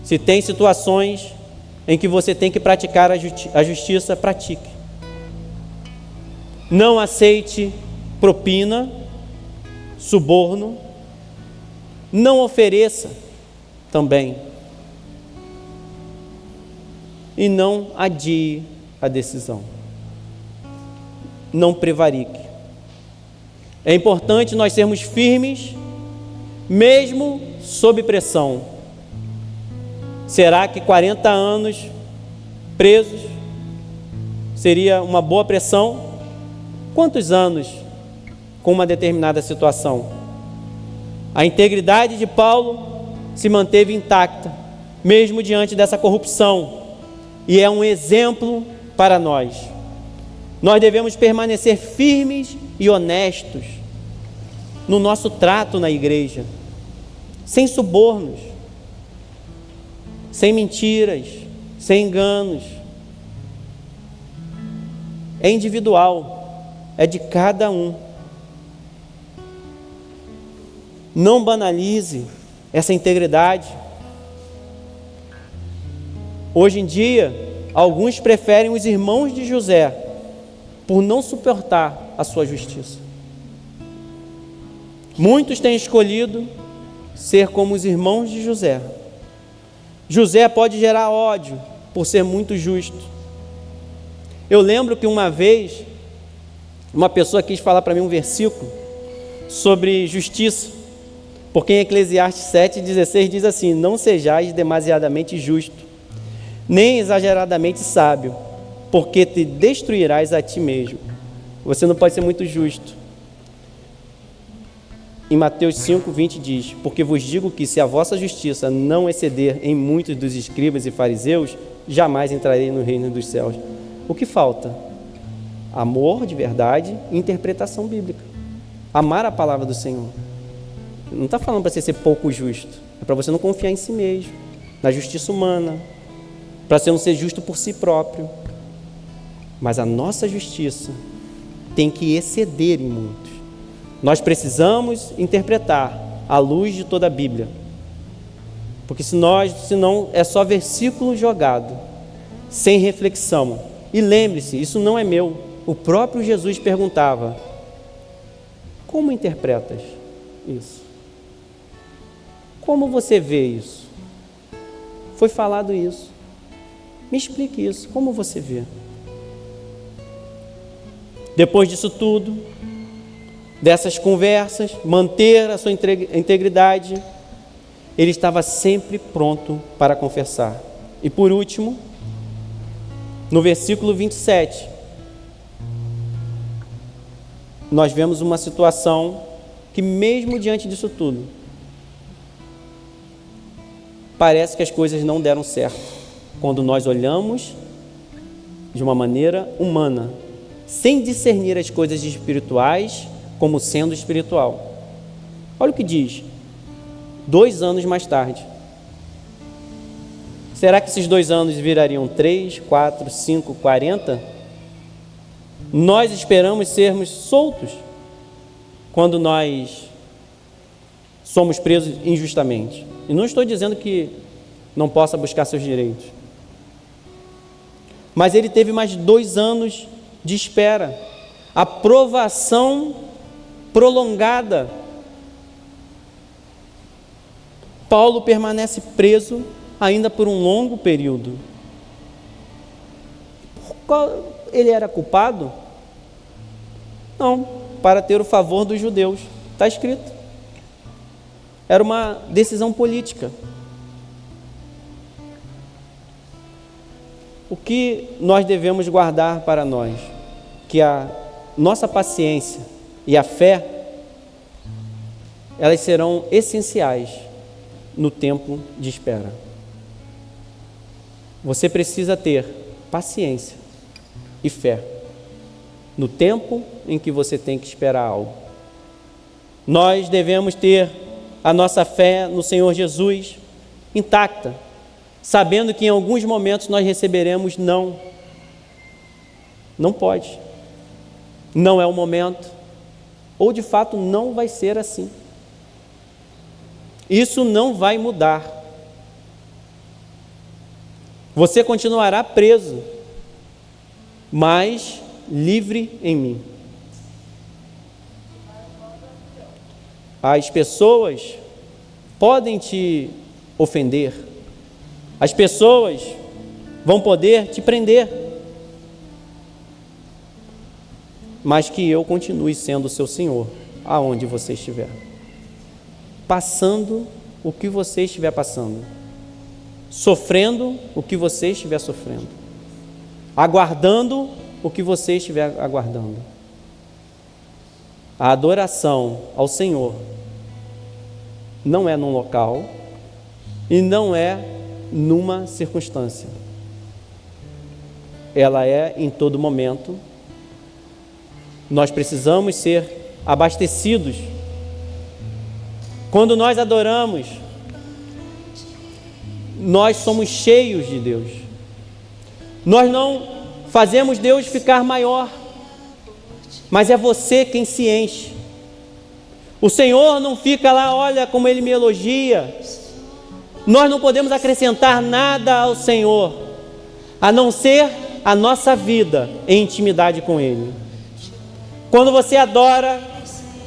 Se tem situações em que você tem que praticar a justiça, pratique. Não aceite propina, suborno. Não ofereça também. E não adie a decisão. Não prevarique. É importante nós sermos firmes, mesmo sob pressão. Será que 40 anos presos seria uma boa pressão? Quantos anos com uma determinada situação? A integridade de Paulo se manteve intacta, mesmo diante dessa corrupção, e é um exemplo para nós. Nós devemos permanecer firmes e honestos no nosso trato na igreja, sem subornos, sem mentiras, sem enganos. É individual, é de cada um. Não banalize essa integridade. Hoje em dia, alguns preferem os irmãos de José por não suportar a sua justiça. Muitos têm escolhido ser como os irmãos de José. José pode gerar ódio por ser muito justo. Eu lembro que uma vez uma pessoa quis falar para mim um versículo sobre justiça, porque em Eclesiastes 7,16 diz assim: não sejais demasiadamente justo, nem exageradamente sábio, porque te destruirás a ti mesmo. Você não pode ser muito justo. Em Mateus 5:20 diz: porque vos digo que se a vossa justiça não exceder em muitos dos escribas e fariseus, jamais entrarei no reino dos céus. O que falta? Amor de verdade e interpretação bíblica. Amar a palavra do Senhor. Não está falando para você ser pouco justo. É para você não confiar em si mesmo, na justiça humana, para você não ser justo por si próprio. Mas a nossa justiça tem que exceder em muitos. Nós precisamos interpretar à luz de toda a Bíblia. Porque senão é só versículo jogado, sem reflexão. E lembre-se, isso não é meu. O próprio Jesus perguntava: como interpretas isso? Como você vê isso? Foi falado isso. Me explique isso. Como você vê? Depois disso tudo, dessas conversas, manter a sua integridade, ele estava sempre pronto para confessar. E por último, no versículo 27, nós vemos uma situação que, mesmo diante disso tudo, parece que as coisas não deram certo. Quando nós olhamos de uma maneira humana, sem discernir as coisas espirituais como sendo espiritual. Olha o que diz: 2 anos mais tarde. Será que esses 2 anos virariam 3, 4, 5, 40? Nós esperamos sermos soltos quando nós somos presos injustamente. E não estou dizendo que não possa buscar seus direitos. Mas ele teve mais 2 anos de espera. A provação prolongada. Paulo permanece preso ainda por um longo período. Ele era culpado? Não, para ter o favor dos judeus. Está escrito. Era uma decisão política. O que nós devemos guardar para nós? Que a nossa paciência e a fé, elas serão essenciais no tempo de espera. Você precisa ter paciência e fé no tempo em que você tem que esperar algo. Nós devemos ter a nossa fé no Senhor Jesus intacta, sabendo que em alguns momentos nós receberemos não. Não pode. Não é o momento. Ou de fato não vai ser assim. Isso não vai mudar. Você continuará preso, mas livre em mim. As pessoas podem te ofender. As pessoas vão poder te prender. Mas que eu continue sendo o seu Senhor, aonde você estiver. Passando o que você estiver passando. Sofrendo o que você estiver sofrendo. Aguardando o que você estiver aguardando. A adoração ao Senhor não é num local e não é numa circunstância. Ela é em todo momento. Nós precisamos ser abastecidos. Quando nós adoramos, nós somos cheios de Deus. Nós não fazemos Deus ficar maior, mas é você quem se enche. O Senhor não fica lá, olha como Ele me elogia. Nós não podemos acrescentar nada ao Senhor, a não ser a nossa vida em intimidade com Ele. Quando você adora,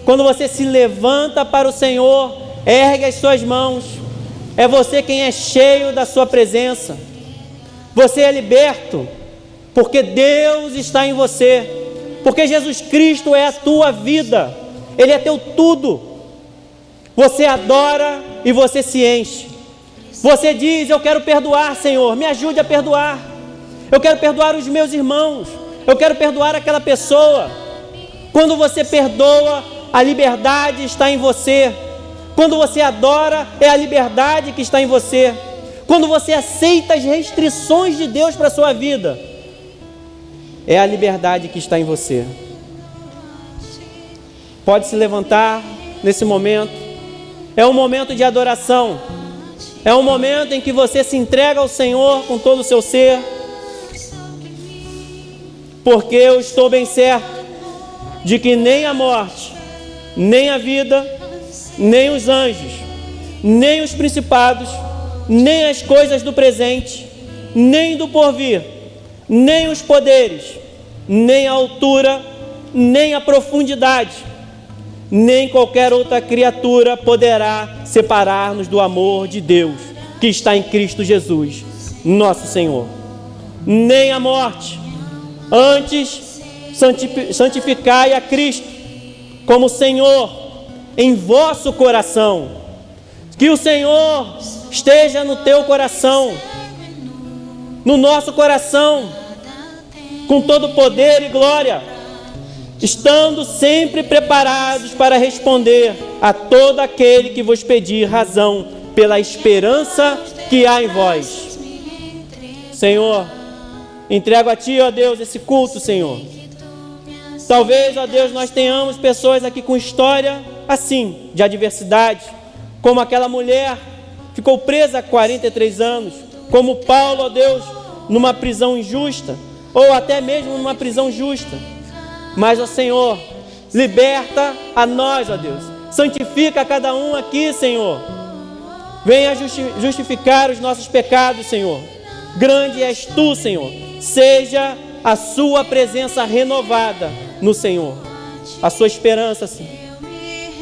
quando você se levanta para o Senhor, ergue as suas mãos, é você quem é cheio da sua presença. Você é liberto, porque Deus está em você, porque Jesus Cristo é a tua vida, Ele é teu tudo. Você adora e você se enche. Você diz: eu quero perdoar, Senhor, me ajude a perdoar. Eu quero perdoar os meus irmãos. Eu quero perdoar aquela pessoa. Quando você perdoa, a liberdade está em você. Quando você adora, é a liberdade que está em você. Quando você aceita as restrições de Deus para a sua vida, é a liberdade que está em você. Pode se levantar nesse momento. É um momento de adoração. É um momento em que você se entrega ao Senhor com todo o seu ser. Porque eu estou bem certo de que nem a morte, nem a vida, nem os anjos, nem os principados, nem as coisas do presente, nem do porvir, nem os poderes, nem a altura, nem a profundidade, nem qualquer outra criatura poderá separar-nos do amor de Deus que está em Cristo Jesus, nosso Senhor. Nem a morte. Antes, santificai a Cristo como Senhor em vosso coração. Que o Senhor esteja no teu coração, no nosso coração, com todo poder e glória, estando sempre preparados para responder a todo aquele que vos pedir razão pela esperança que há em vós. Senhor, entrego a Ti, ó Deus, esse culto, Senhor. Talvez, ó Deus, nós tenhamos pessoas aqui com história assim, de adversidade, como aquela mulher que ficou presa há 43 anos, como Paulo, ó Deus, numa prisão injusta, ou até mesmo numa prisão justa. Mas, ó Senhor, liberta a nós, ó Deus. Santifica cada um aqui, Senhor. Venha justificar os nossos pecados, Senhor. Grande és Tu, Senhor. Seja a Sua presença renovada no Senhor. A Sua esperança, Senhor. Eu me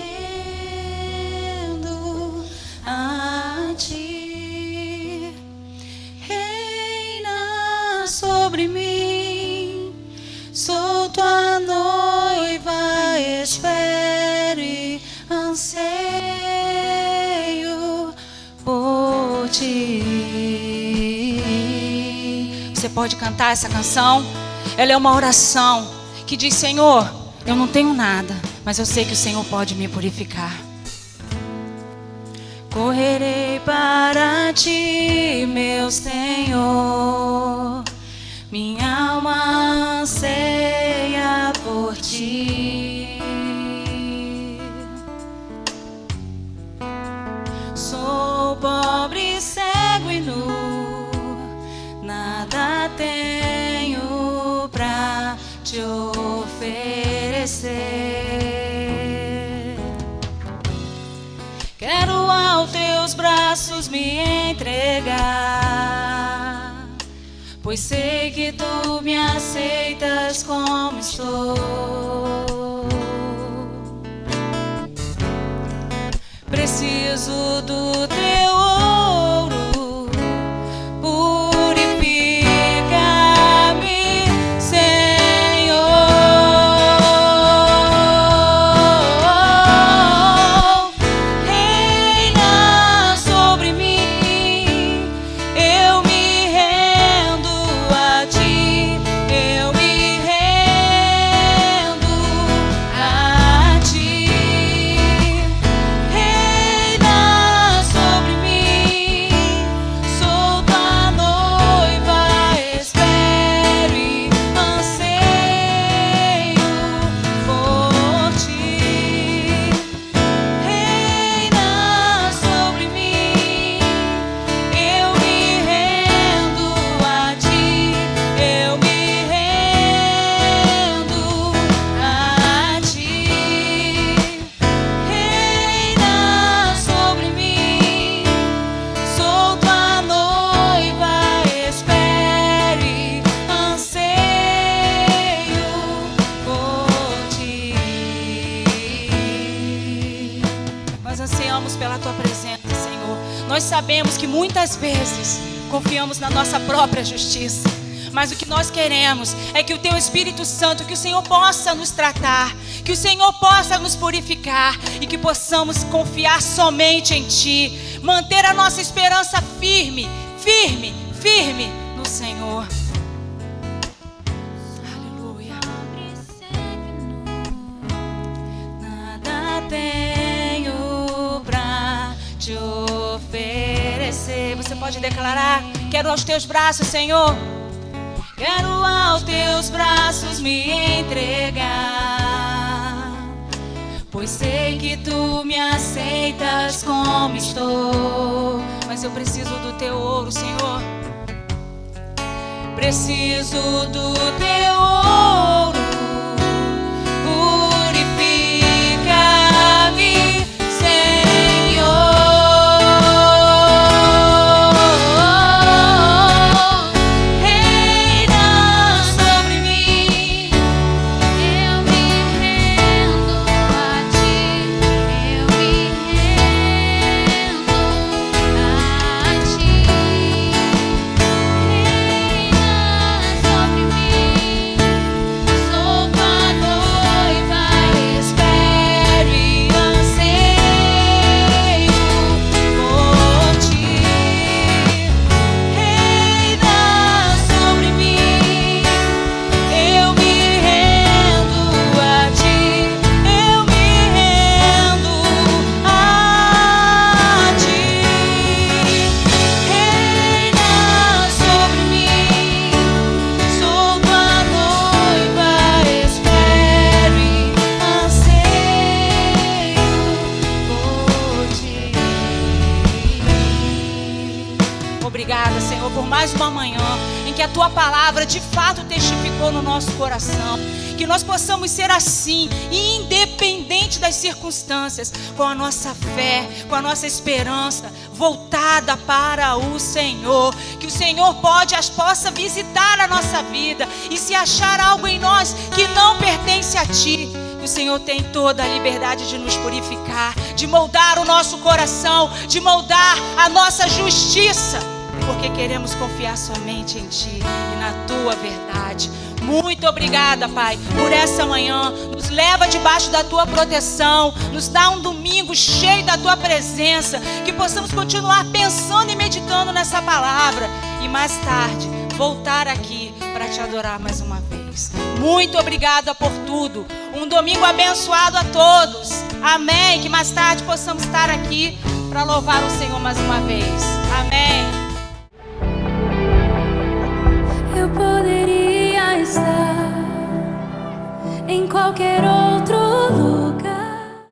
rendo a Ti. Reina sobre mim. Sou Tua noiva, espero e anseio por Ti. Você pode cantar essa canção? Ela é uma oração que diz: Senhor, eu não tenho nada, mas eu sei que o Senhor pode me purificar. Correrei para Ti, meu Senhor. Minha alma anseia por Ti. Sou pobre, cego e nu, nada tenho pra Te oferecer. Quero aos Teus braços me entregar, pois sei que Tu me aceitas como estou. Preciso do Teu ouro, purifica-me, Senhor. Reina sobre mim, eu me rendo a Ti, eu me rendo a Ti. Reina sobre mim, sou Tua noiva, espero e anseio por Ti. Reina sobre mim, eu me rendo a Ti, eu me rendo a Ti. Reina sobre mim, sou Tua noiva, espero e anseio por Ti. Nós ansiamos pela Tua presença, Senhor. Nós sabemos que muitas vezes confiamos na nossa própria justiça, mas o que nós queremos é que o Teu Espírito Santo, que o Senhor possa nos tratar, que o Senhor possa nos purificar e que possamos confiar somente em Ti, manter a nossa esperança firme, firme, firme no Senhor. Pode declarar: quero aos teus braços, Senhor. Quero aos teus braços me entregar, pois sei que tu me aceitas como estou. Mas eu preciso do teu ouro, Senhor. Preciso do teu ouro. Purifica-me, Senhor. Obrigada, Senhor, por mais uma manhã em que a Tua palavra de fato testificou no nosso coração. Que nós possamos ser assim, independente das circunstâncias, com a nossa fé, com a nossa esperança voltada para o Senhor. Que o Senhor possa visitar a nossa vida, e se achar algo em nós que não pertence a Ti, o Senhor tem toda a liberdade de nos purificar, de moldar o nosso coração, de moldar a nossa justiça, porque queremos confiar somente em Ti e na Tua verdade. Muito obrigada, Pai, por essa manhã. Nos leva debaixo da Tua proteção, nos dá um domingo cheio da Tua presença, que possamos continuar pensando e meditando nessa palavra, e mais tarde voltar aqui para Te adorar mais uma vez. Muito obrigada por tudo. Um domingo abençoado a todos. Amém. Que mais tarde possamos estar aqui para louvar o Senhor mais uma vez. Amém. Eu poderia estar em qualquer outro